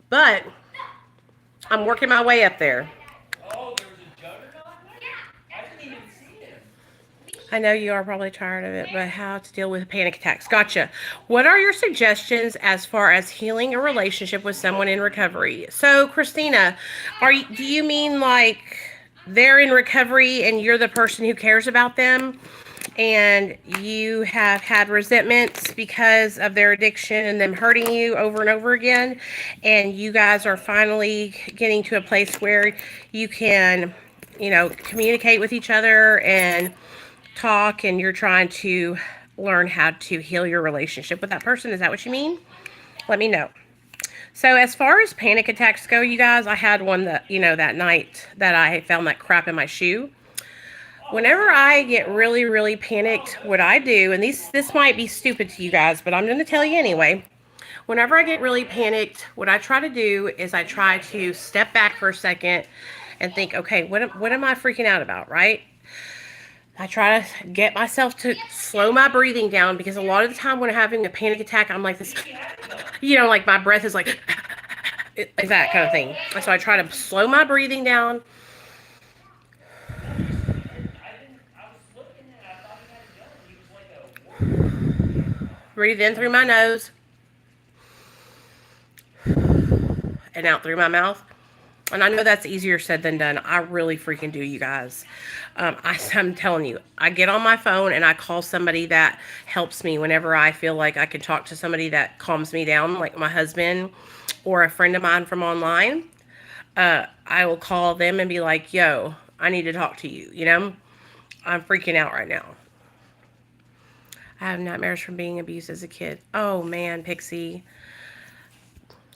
But I'm working my way up there. Oh, there was a juggernaut? I didn't even see him. I know you are probably tired of it, but how to deal with panic attacks. Gotcha. What are your suggestions as far as healing a relationship with someone in recovery? So, Christina, do you mean like they're in recovery and you're the person who cares about them and you have had resentments because of their addiction and them hurting you over and over again, and you guys are finally getting to a place where you can, communicate with each other and talk, and you're trying to learn how to heal your relationship with that person? Is that what you mean? Let me know. So, as far as panic attacks go, you guys, I had one that, that night that I found that crap in my shoe. Whenever I get really, really panicked, what I do, and this might be stupid to you guys, but I'm going to tell you anyway. Whenever I get really panicked, what I try to do is I try to step back for a second and think, okay, what am I freaking out about, right? I try to get myself to slow my breathing down, because a lot of the time when I'm having a panic attack, I'm like this, like my breath is like that kind of thing. So I try to slow my breathing down, I was looking and I thought he had a gun. He was like a warrior. breathe in through my nose and out through my mouth. And I know that's easier said than done. I really freaking do, you guys. I'm telling you, I get on my phone and I call somebody that helps me whenever I feel like I can talk to somebody that calms me down, like my husband or a friend of mine from online. I will call them and be like, yo, I need to talk to you. I'm freaking out right now. I have nightmares from being abused as a kid. Oh man, Pixie.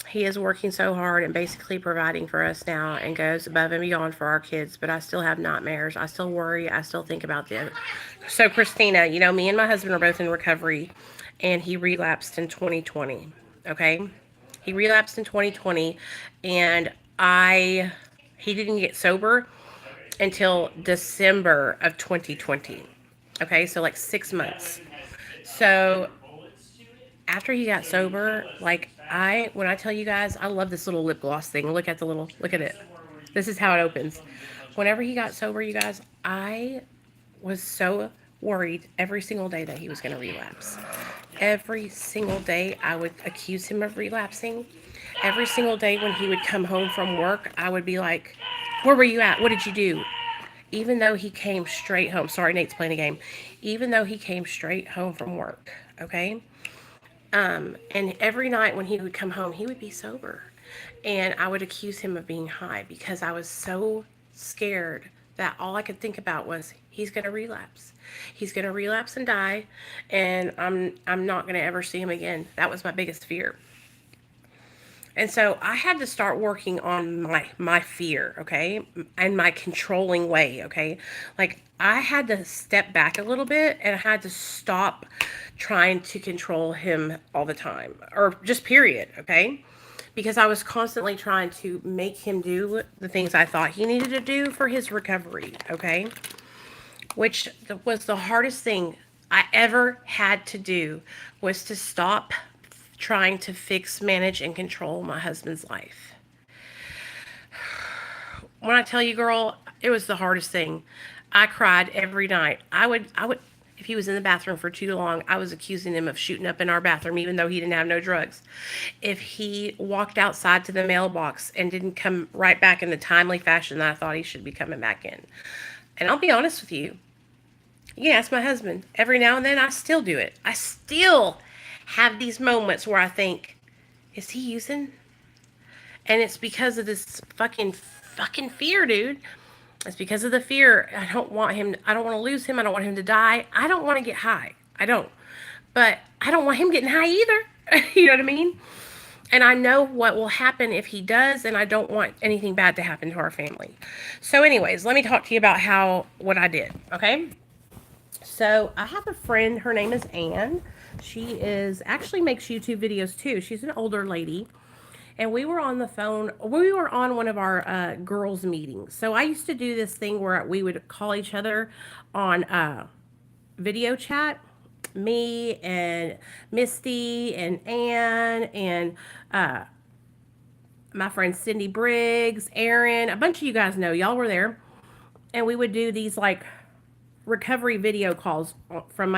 He is working so hard and basically providing for us now and goes above and beyond for our kids, but I still have nightmares. I still worry. I still think about them. So, Christina, me and my husband are both in recovery, and he relapsed in 2020. Okay? He relapsed in 2020, and he didn't get sober until December of 2020. Okay? So, like 6 months. So, after he got sober, like when I tell you guys, I love this little lip gloss thing. Look at it. This is how it opens. Whenever he got sober, you guys, I was so worried every single day that he was going to relapse. Every single day, I would accuse him of relapsing. Every single day when he would come home from work, I would be like, where were you at? What did you do? Even though he came straight home. Sorry, Nate's playing a game. Even though he came straight home from work, okay? And every night when he would come home, he would be sober. And I would accuse him of being high because I was so scared that all I could think about was he's going to relapse. He's going to relapse and die, and I'm not going to ever see him again. That was my biggest fear. And so I had to start working on my fear, okay? And my controlling way, okay? Like I had to step back a little bit and I had to stop trying to control him all the time, or just period, okay? Because I was constantly trying to make him do the things I thought he needed to do for his recovery, okay? Which was the hardest thing I ever had to do, was to stop trying to fix, manage, and control my husband's life. When I tell you, girl, it was the hardest thing. I cried every night. If he was in the bathroom for too long, I was accusing him of shooting up in our bathroom, even though he didn't have no drugs. If he walked outside to the mailbox and didn't come right back in the timely fashion that I thought he should be coming back in. And I'll be honest with you. You can ask my husband. Every now and then, I still do it. I still have these moments where I think, is he using? And it's because of this fucking fear, dude. It's because of the fear. I don't want to lose him. I don't want him to die. I don't want to get high. I don't. But I don't want him getting high either. You know what I mean? And I know what will happen if he does, and I don't want anything bad to happen to our family. So anyways, let me talk to you about what I did, okay? So I have a friend, her name is Anne. She actually makes YouTube videos too. She's an older lady. And we were on the phone. We were on one of our girls' meetings. So I used to do this thing where we would call each other on video chat. Me and Misty and Anne and my friend Cindy Briggs, Aaron, a bunch of you guys know, y'all were there. And we would do these like recovery video calls from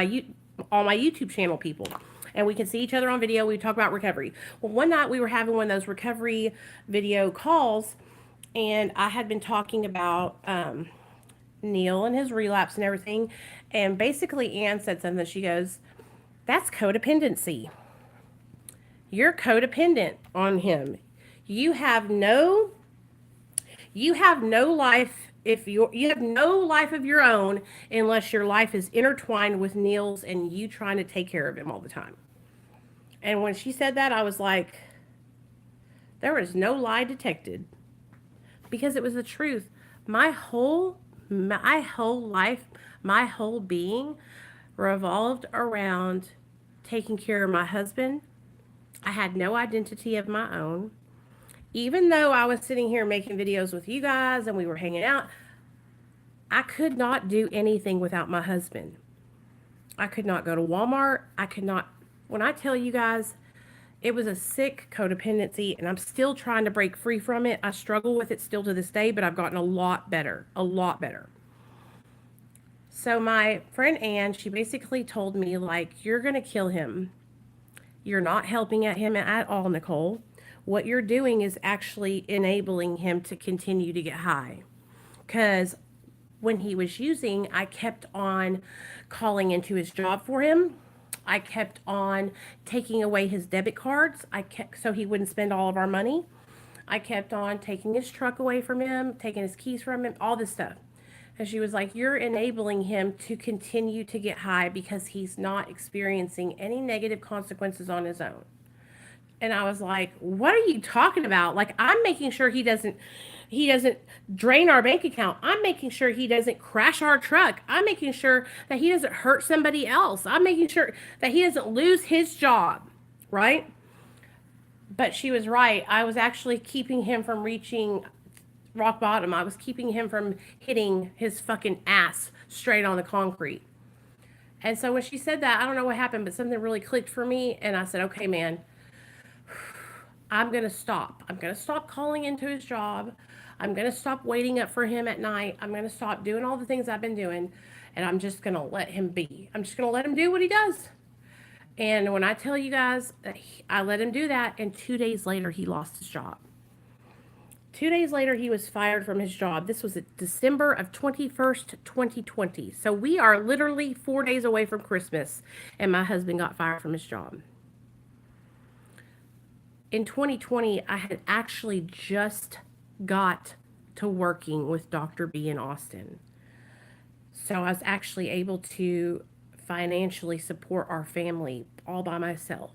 all my YouTube channel people. And we could see each other on video. We talk about recovery. Well, one night we were having one of those recovery video calls, and I had been talking about Neil and his relapse and everything. And basically, Ann said something. She goes, "That's codependency. You're codependent on him. You have no you have no life if you have no life of your own unless your life is intertwined with Neil's and you trying to take care of him all the time." And when she said that, I was like, there was no lie detected because it was the truth. My whole life, my whole being revolved around taking care of my husband. I had no identity of my own. Even though I was sitting here making videos with you guys and we were hanging out, I could not do anything without my husband. I could not go to Walmart. I could not, when I tell you guys, it was a sick codependency and I'm still trying to break free from it. I struggle with it still to this day, but I've gotten a lot better, a lot better. So my friend Ann, she basically told me, like, you're going to kill him. You're not helping at him at all, Nicole. What you're doing is actually enabling him to continue to get high. Because when he was using, I kept on calling into his job for him. I kept on taking away his debit cards. So he wouldn't spend all of our money. I kept on taking his truck away from him, taking his keys from him, all this stuff. And she was like, you're enabling him to continue to get high because he's not experiencing any negative consequences on his own. And I was like, what are you talking about? Like, I'm making sure he doesn't drain our bank account. I'm making sure he doesn't crash our truck. I'm making sure that he doesn't hurt somebody else. I'm making sure that he doesn't lose his job, right? But she was right. I was actually keeping him from reaching rock bottom. I was keeping him from hitting his fucking ass straight on the concrete. And so when she said that, I don't know what happened, but something really clicked for me. And I said, okay, man, I'm going to stop. I'm going to stop calling into his job. I'm going to stop waiting up for him at night. I'm going to stop doing all the things I've been doing. And I'm just going to let him be. I'm just going to let him do what he does. And when I tell you guys, I let him do that. And 2 days later, he lost his job. 2 days later, he was fired from his job. This was December of 21st, 2020. So we are literally 4 days away from Christmas. And my husband got fired from his job. In 2020, I had actually just got to working with Dr. B in Austin. So I was actually able to financially support our family all by myself.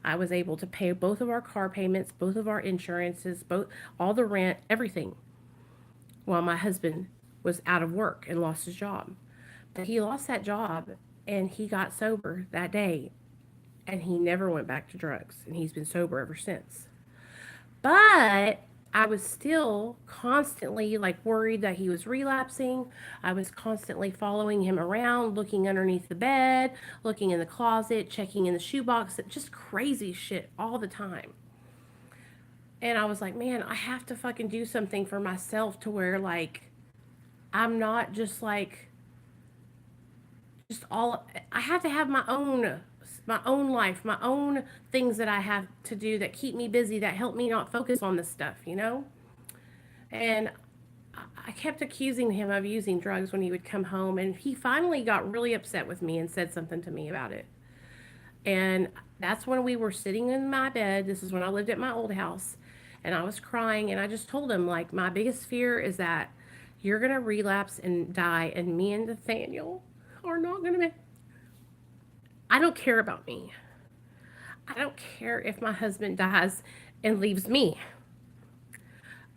I was able to pay both of our car payments, both of our insurances, all the rent, everything, while my husband was out of work and lost his job. But he lost that job and he got sober that day. And he never went back to drugs. And he's been sober ever since. But I was still constantly like worried that he was relapsing. I was constantly following him around, looking underneath the bed, looking in the closet, checking in the shoebox, just crazy shit all the time. And I was like, man, I have to fucking do something for myself to where like I'm not just like I have to have my own life, my own things that I have to do that keep me busy, that help me not focus on this stuff, you know? And I kept accusing him of using drugs when he would come home, and he finally got really upset with me and said something to me about it. And that's when we were sitting in my bed. This is when I lived at my old house, and I was crying, and I just told him, like, my biggest fear is that you're going to relapse and die, and me and Nathaniel are not going to be. I don't care about me. I don't care if my husband dies and leaves me.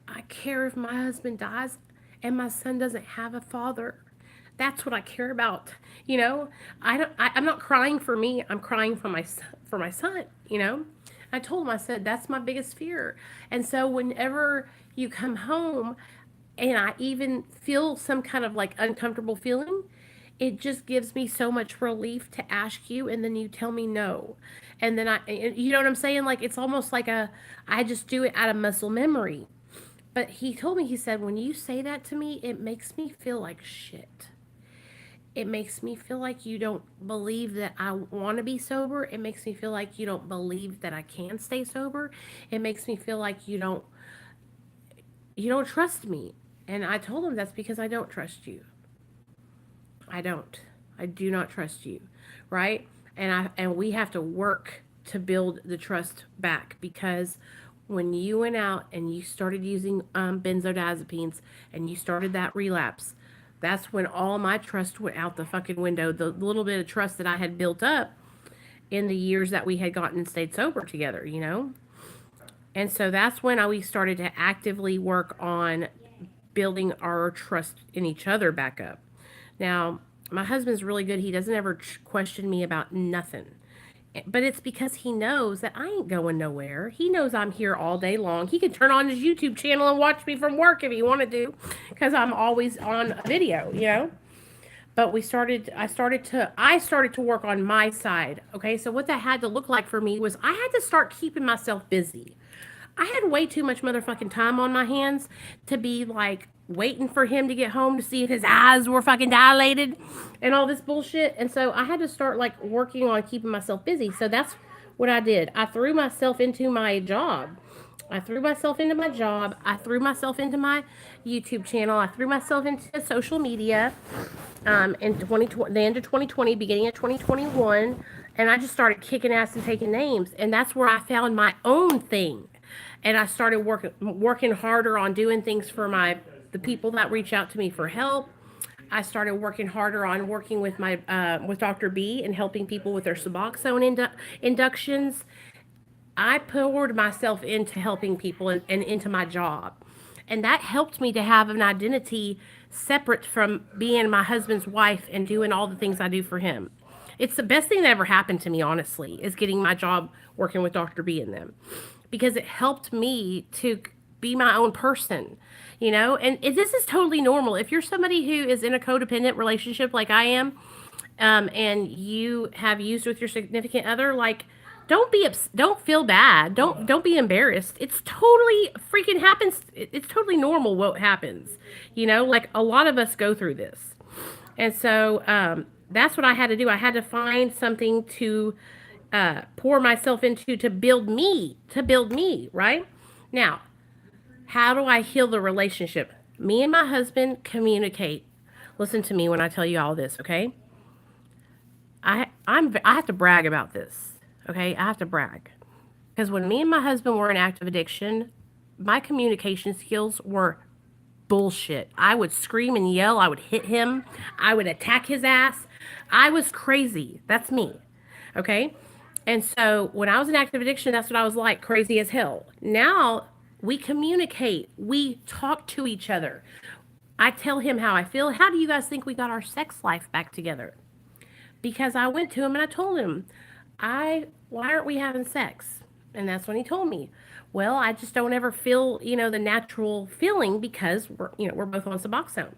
I care if my husband dies and my son doesn't have a father. That's what I care about. You know, I'm not crying for me. I'm crying for my son, you know. I told him, I said, that's my biggest fear. And so whenever you come home and I even feel some kind of like uncomfortable feeling, it just gives me so much relief to ask you, and then you tell me no. And then you know what I'm saying? Like, it's almost like I just do it out of muscle memory. But he told me, he said, when you say that to me, it makes me feel like shit. It makes me feel like you don't believe that I want to be sober. It makes me feel like you don't believe that I can stay sober. It makes me feel like you don't trust me. And I told him that's because I don't trust you. I don't. I do not trust you, right? And we have to work to build the trust back, because when you went out and you started using benzodiazepines and you started that relapse, that's when all my trust went out the fucking window. The little bit of trust that I had built up in the years that we had gotten and stayed sober together, you know? And so that's when we started to actively work on building our trust in each other back up. Now, my husband's really good. He doesn't ever question me about nothing. But it's because he knows that I ain't going nowhere. He knows I'm here all day long. He could turn on his YouTube channel and watch me from work if he wanted to, because I'm always on a video, you know? But I started to work on my side. Okay, so what that had to look like for me was I had to start keeping myself busy. I had way too much motherfucking time on my hands to be like waiting for him to get home to see if his eyes were fucking dilated and all this bullshit. And so I had to start like working on keeping myself busy. So that's what I did. I threw myself into my job. I threw myself into my job. I threw myself into my YouTube channel. I threw myself into social media in 2020, the end of 2020, beginning of 2021. And I just started kicking ass and taking names. And that's where I found my own thing. And I started working harder on doing things for the people that reach out to me for help. I started working harder on working with with Dr. B and helping people with their Suboxone inductions. I poured myself into helping people and into my job. And that helped me to have an identity separate from being my husband's wife and doing all the things I do for him. It's the best thing that ever happened to me, honestly, is getting my job working with Dr. B and them, because it helped me to be my own person, you know? And this is totally normal. If you're somebody who is in a codependent relationship like I am, and you have used with your significant other, like, don't feel bad. Don't be embarrassed. It's totally freaking happens. It's totally normal what happens. You know, like a lot of us go through this. And so that's what I had to do. I had to find something to pour myself into to build me, right? Now, how do I heal the relationship? Me and my husband communicate. Listen to me when I tell you all this, okay? I have to brag about this. Okay, I have to brag. Because when me and my husband were in active addiction, my communication skills were bullshit. I would scream and yell. I would hit him. I would attack his ass. I was crazy. That's me. Okay? And so when I was in active addiction, that's what I was like, crazy as hell. Now we communicate. We talk to each other. I tell him how I feel. How do you guys think we got our sex life back together? Because I went to him and I told him, why aren't we having sex? And that's when he told me, well, I just don't ever feel, the natural feeling because we're both on Suboxone.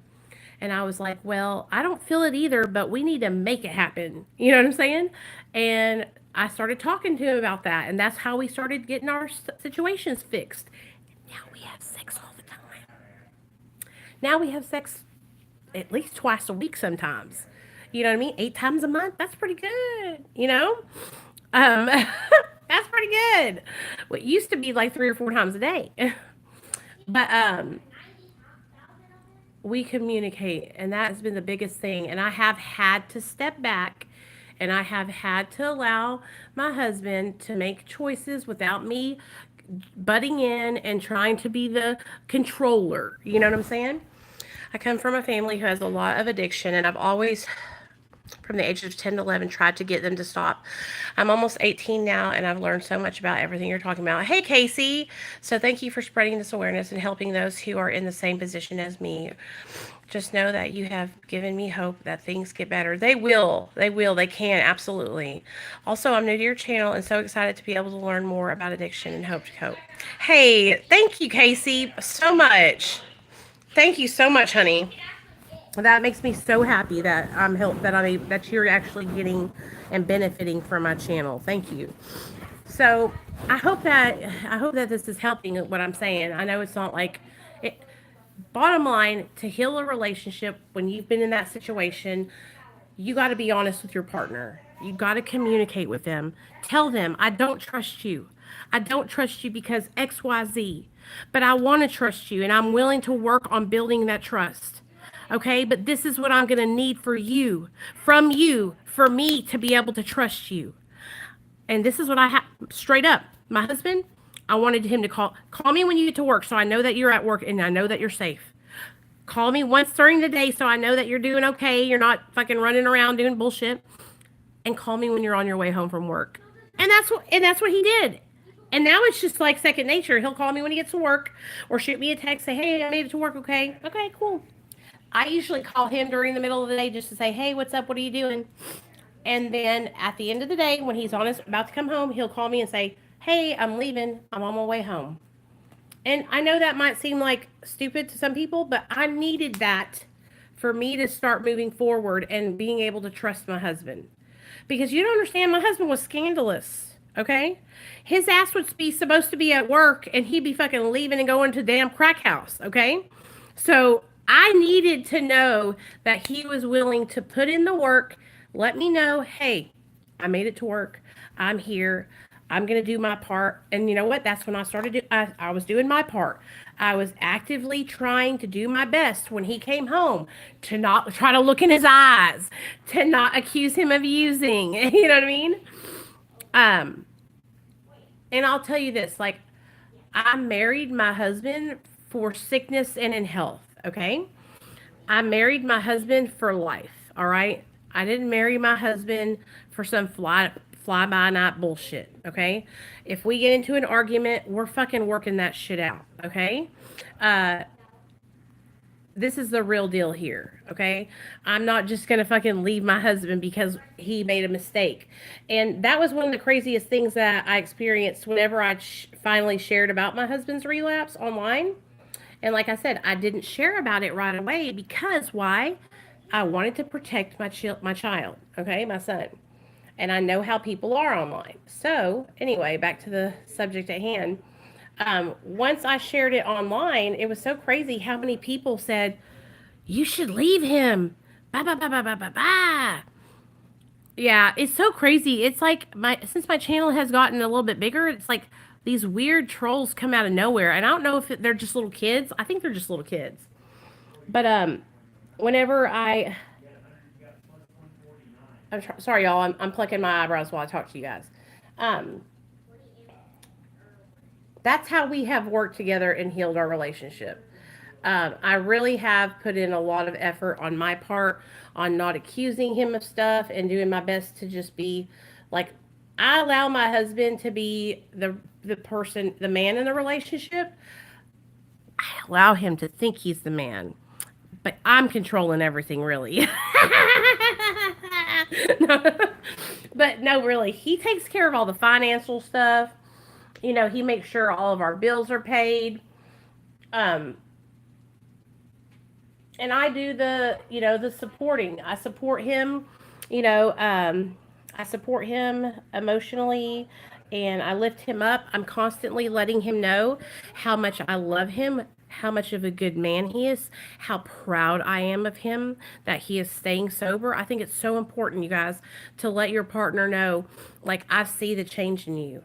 And I was like, well, I don't feel it either, but we need to make it happen. You know what I'm saying? And I started talking to him about that. And that's how we started getting our situations fixed. Now we have sex all the time. Now we have sex at least twice a week sometimes. You know what I mean? 8 times a month. That's pretty good. That's pretty good. What used to be like 3 or 4 times a day. But we communicate, and that has been the biggest thing. And I have had to step back, and I have had to allow my husband to make choices without me butting in and trying to be the controller. You know what I'm saying? I come from a family who has a lot of addiction, and I've always, from the age of 10 to 11, tried to get them to stop. I'm almost 18 now, and I've learned so much about everything you're talking about. Hey, Casey. So thank you for spreading this awareness and helping those who are in the same position as me. Just know that you have given me hope that things get better. They will. They will. They can. Absolutely. Also, I'm new to your channel and so excited to be able to learn more about addiction and hope to cope. Hey, thank you, Casey, so much. Thank you so much, honey. That makes me so happy that that you're actually getting and benefiting from my channel. Thank you. So I hope that this is helping what I'm saying. I know it's not like it, bottom line, to heal a relationship when you've been in that situation, you got to be honest with your partner. You got to communicate with them. Tell them, I don't trust you. I don't trust you because XYZ. But I want to trust you and I'm willing to work on building that trust. Okay? But this is what I'm going to need for you, from you, for me to be able to trust you. And this is what I have straight up. My husband, I wanted him to call me when you get to work so I know that you're at work and I know that you're safe. Call me once during the day so I know that you're doing okay. You're not fucking running around doing bullshit. And call me when you're on your way home from work. And that's what he did. And now it's just like second nature. He'll call me when he gets to work or shoot me a text, say, hey, I made it to work, okay? Okay, cool. I usually call him during the middle of the day just to say, hey, what's up? What are you doing? And then at the end of the day, when he's about to come home, he'll call me and say, hey, I'm leaving. I'm on my way home. And I know that might seem like stupid to some people, but I needed that for me to start moving forward and being able to trust my husband. Because you don't understand, my husband was scandalous, okay? His ass would be supposed to be at work and he'd be fucking leaving and going to damn crack house, okay? So I needed to know that he was willing to put in the work, let me know, hey, I made it to work. I'm here. I'm going to do my part. And you know what? That's when I started. I was doing my part. I was actively trying to do my best when he came home to not try to look in his eyes, to not accuse him of using. You know what I mean? Um, and I'll tell you this, like, I married my husband for sickness and in health, okay? I married my husband for life, all right? I didn't marry my husband for some fly by night bullshit, okay? If we get into an argument, we're fucking working that shit out, okay? Uh, this is the real deal here, okay? I'm not just gonna fucking leave my husband because he made a mistake. And that was one of the craziest things that I experienced whenever I finally shared about my husband's relapse online. And like I said, I didn't share about it right away because why? I wanted to protect my child, okay, my son. And I know how people are online. So, anyway, back to the subject at hand. Once I shared it online, it was so crazy how many people said, you should leave him. Ba ba ba ba ba ba ba. Yeah, it's so crazy. It's like since my channel has gotten a little bit bigger, it's like these weird trolls come out of nowhere. And I don't know if they're just little kids. I think they're just little kids. But whenever sorry y'all, I'm plucking my eyebrows while I talk to you guys. Um, that's how we have worked together and healed our relationship. I really have put in a lot of effort on my part on not accusing him of stuff and doing my best to just be like, I allow my husband to be the person, the man in the relationship. I allow him to think he's the man, but I'm controlling everything really. But no, really, he takes care of all the financial stuff. You know, he makes sure all of our bills are paid. Um, and I do the supporting. I support him, you know, I support him emotionally and I lift him up. I'm constantly letting him know how much I love him, how much of a good man he is, how proud I am of him that he is staying sober. I think it's so important, you guys, to let your partner know, like, I see the change in you.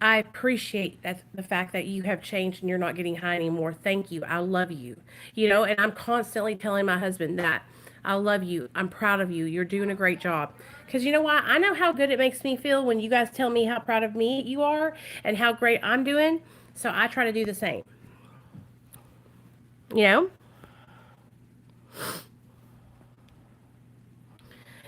I appreciate that the fact that you have changed and you're not getting high anymore. Thank you. I love you. You know, and I'm constantly telling my husband that I love you. I'm proud of you. You're doing a great job. Because you know what? I know how good it makes me feel when you guys tell me how proud of me you are and how great I'm doing. So I try to do the same. You know?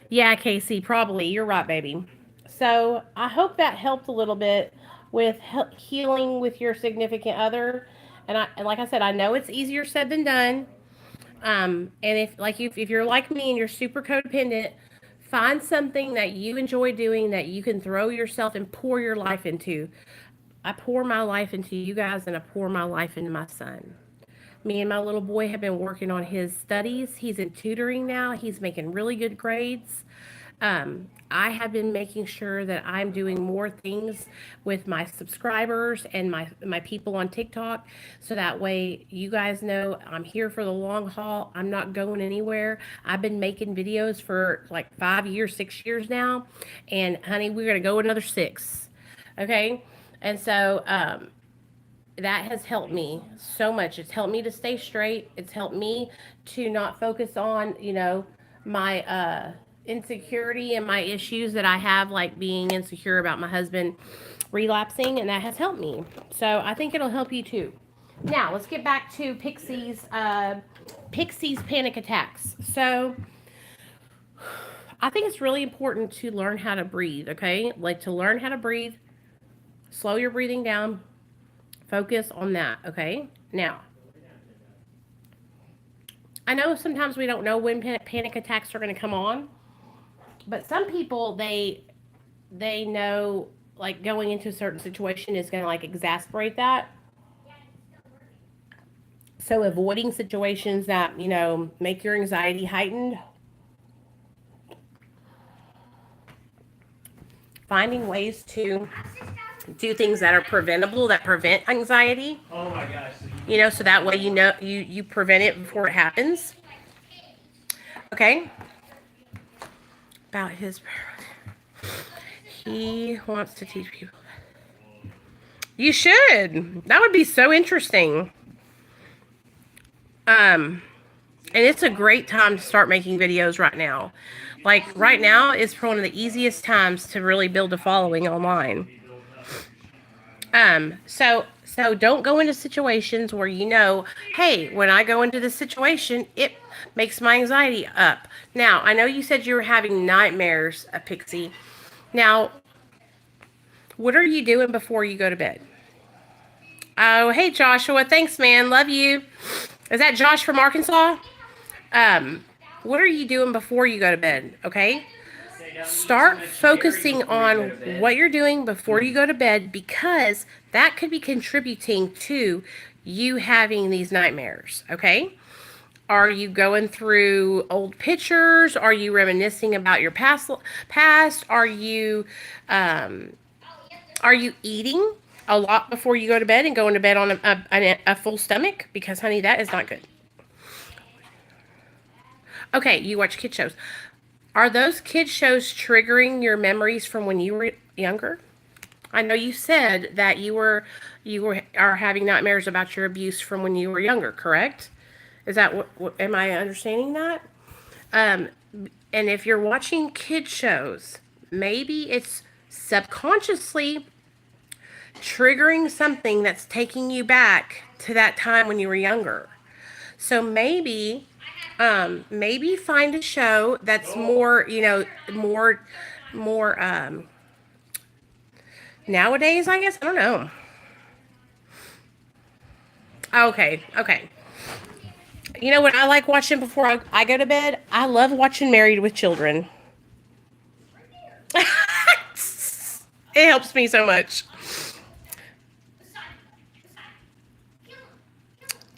Yeah, Casey, probably. You're right, baby. So I hope that helped a little bit with healing with your significant other. And like I said, I know it's easier said than done. And if you're like me and you're super codependent, find something that you enjoy doing that you can throw yourself and pour your life into. I pour my life into you guys, and I pour my life into my son. Me and my little boy have been working on his studies. He's in tutoring now. He's making really good grades. I have been making sure that I'm doing more things with my subscribers and my people on TikTok, so that way you guys know I'm here for the long haul. I'm not going anywhere. I've been making videos for like 5 years, 6 years now, and honey, we're gonna go another 6. Okay, and so that has helped me so much. It's helped me to stay straight. It's helped me to not focus on, my insecurity and my issues that I have, like being insecure about my husband relapsing, and that has helped me. So I think it'll help you too. Now let's get back to Pixie's panic attacks. So I think it's really important to learn how to breathe. Okay, like to learn how to breathe, slow your breathing down. Focus on that, okay? Now, I know sometimes we don't know when panic attacks are going to come on, but some people, they know, like, going into a certain situation is going to, like, exasperate that. So avoiding situations that, make your anxiety heightened. Finding ways to do things that are preventable, that prevent anxiety. Oh my gosh. So that way you prevent it before it happens. Okay. About his he wants to teach people. You should. That would be so interesting. And it's a great time to start making videos right now. Like right now is one of the easiest times to really build a following online. So don't go into situations where hey, when I go into this situation, it makes my anxiety up. Now, I know you said you were having nightmares, Pixie. Now, what are you doing before you go to bed? Oh, hey, Joshua. Thanks, man. Love you. Is that Josh from Arkansas? What are you doing before you go to bed? Okay. Start focusing on what you're doing before you go to bed, because that could be contributing to you having these nightmares, okay? Are you going through old pictures? Are you reminiscing about your past? Are you eating a lot before you go to bed and going to bed on a full stomach? Because, honey, that is not good. Okay, you watch kid shows. Are those kid shows triggering your memories from when you were younger? I know you said that you are having nightmares about your abuse from when you were younger, correct? Is that what am I understanding that? And if you're watching kid shows, maybe it's subconsciously triggering something that's taking you back to that time when you were younger. So maybe find a show that's more, more nowadays, I guess. I don't know. Okay. You know what I like watching before I go to bed? I love watching Married with Children. It helps me so much.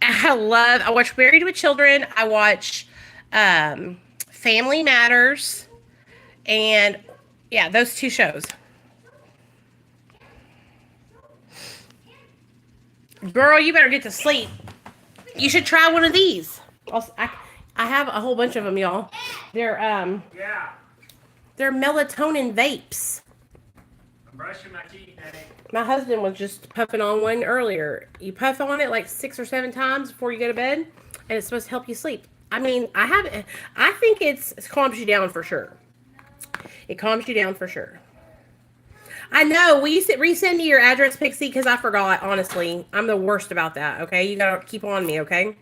I watch Married with Children. I watch Family Matters. And yeah, those two shows. Girl, you better get to sleep. You should try one of these. I have a whole bunch of them, y'all. They're melatonin vapes. I'm brushing my teeth, honey. My husband was just puffing on one earlier. You puff on it like 6 or 7 times before you go to bed, and it's supposed to help you sleep. I mean, I think it calms you down for sure. It calms you down for sure. I know. Will you resend me your address, Pixie? Because I forgot, honestly. I'm the worst about that, okay? You got to keep on me, okay?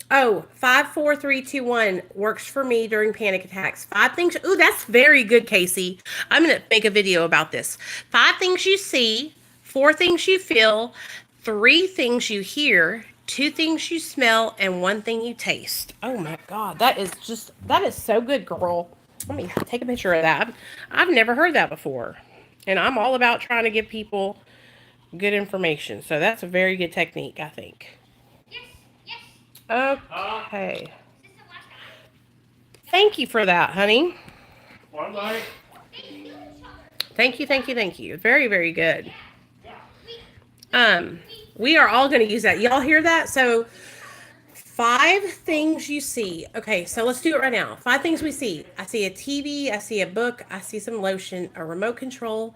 Oh, 5, 4, 3, 2, 1 works for me during panic attacks. 5 things. Ooh, that's very good, Casey. I'm going to make a video about this. 5 things you see, 4 things you feel, 3 things you hear, 2 things you smell, and 1 thing you taste. Oh my God, that is so good, girl. Let me take a picture of that. I've never heard that before. And I'm all about trying to give people good information. So that's a very good technique, I think. Okay. Thank you for that, honey. One light. Thank you, thank you, thank you. Very, very good. We are all going to use that. Y'all hear that? So 5 things you see. Okay, so let's do it right now. 5 things we see. I see a TV, I see a book, I see some lotion, a remote control,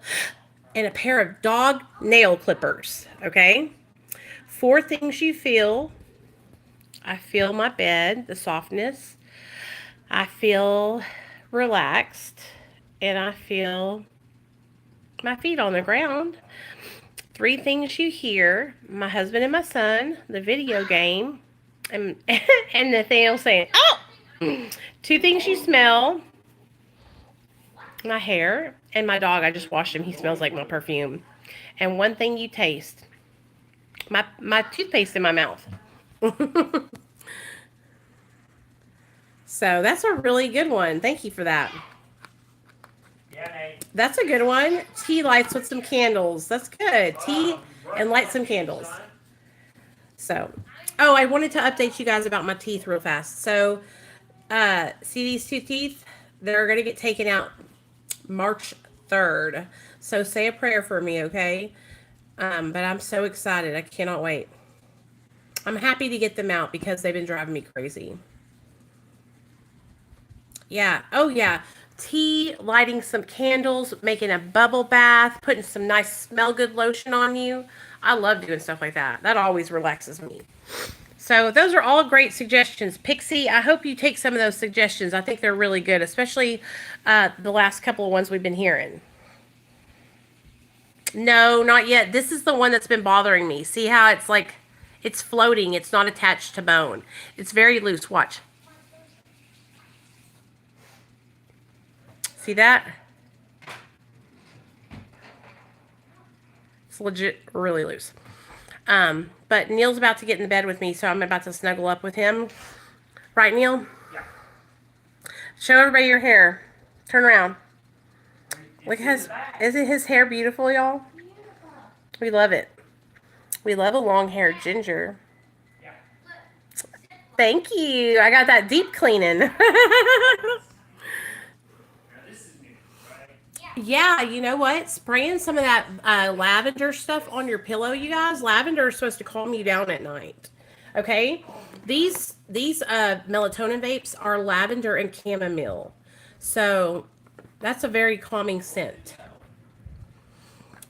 and a pair of dog nail clippers. Okay? 4 things you feel. I feel my bed, the softness. I feel relaxed, and I feel my feet on the ground. 3 things you hear: my husband and my son, the video game, and and Nathaniel saying, "Oh!" 2 things you smell: my hair, and my dog. I just washed him. He smells like my perfume. And 1 thing you taste: my toothpaste in my mouth. So that's a really good one. Thank you for that. That's a good one. Tea lights with some candles. That's good. Tea and light some candles. So, oh, I wanted to update you guys about my teeth real fast. So, see these 2 teeth? They're going to get taken out March 3rd. So say a prayer for me, okay? But I'm so excited. I cannot wait. I'm happy to get them out because they've been driving me crazy. Yeah. Oh, yeah. Tea, lighting some candles, making a bubble bath, putting some nice smell good lotion on you. I love doing stuff like that. That always relaxes me. So those are all great suggestions. Pixie, I hope you take some of those suggestions. I think they're really good, especially the last couple of ones we've been hearing. No, not yet. This is the one that's been bothering me. See how it's like, it's floating. It's not attached to bone. It's very loose. Watch. See that? It's legit really loose. But Neil's about to get in the bed with me, so I'm about to snuggle up with him. Right, Neil? Yeah. Show everybody your hair. Turn around. Look at his, isn't his hair beautiful, y'all? We love it. We love a long-haired ginger. Yeah. Thank you. I got that deep cleaning. Yeah, you know what? Spraying some of that lavender stuff on your pillow, you guys. Lavender is supposed to calm you down at night. Okay? These melatonin vapes are lavender and chamomile. So that's a very calming scent.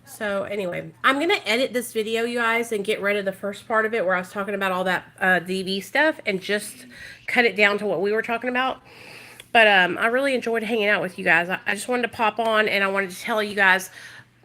So anyway, I'm going to edit this video, you guys, and get rid of the first part of it where I was talking about all that DV stuff and just cut it down to what we were talking about. But I really enjoyed hanging out with you guys. I just wanted to pop on and I wanted to tell you guys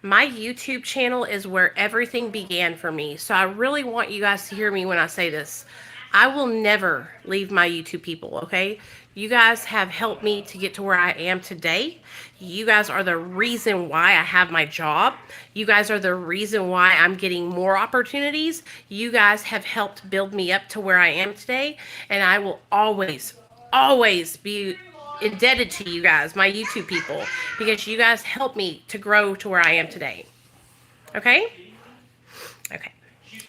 my YouTube channel is where everything began for me. So I really want you guys to hear me when I say this. I will never leave my YouTube people, okay? You guys have helped me to get to where I am today. You guys are the reason why I have my job. You guys are the reason why I'm getting more opportunities. You guys have helped build me up to where I am today. And I will always be indebted to you guys, my YouTube people, because you guys helped me to grow to where I am today. Okay? Okay.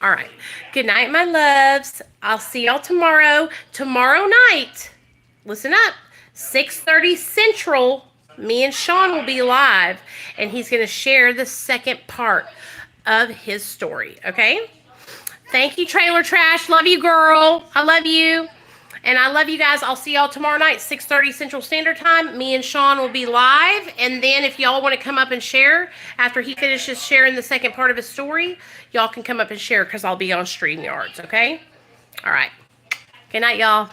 All right. Good night, my loves. I'll see y'all tomorrow. Tomorrow night, listen up, 6:30 Central, me and Sean will be live, and he's going to share the second part of his story. Okay? Thank you, Trailer Trash. Love you, girl. I love you. And I love you guys. I'll see y'all tomorrow night, 6:30 Central Standard Time. Me and Sean will be live. And then if y'all want to come up and share after he finishes sharing the second part of his story, y'all can come up and share because I'll be on StreamYards, okay? All right. Good night, y'all.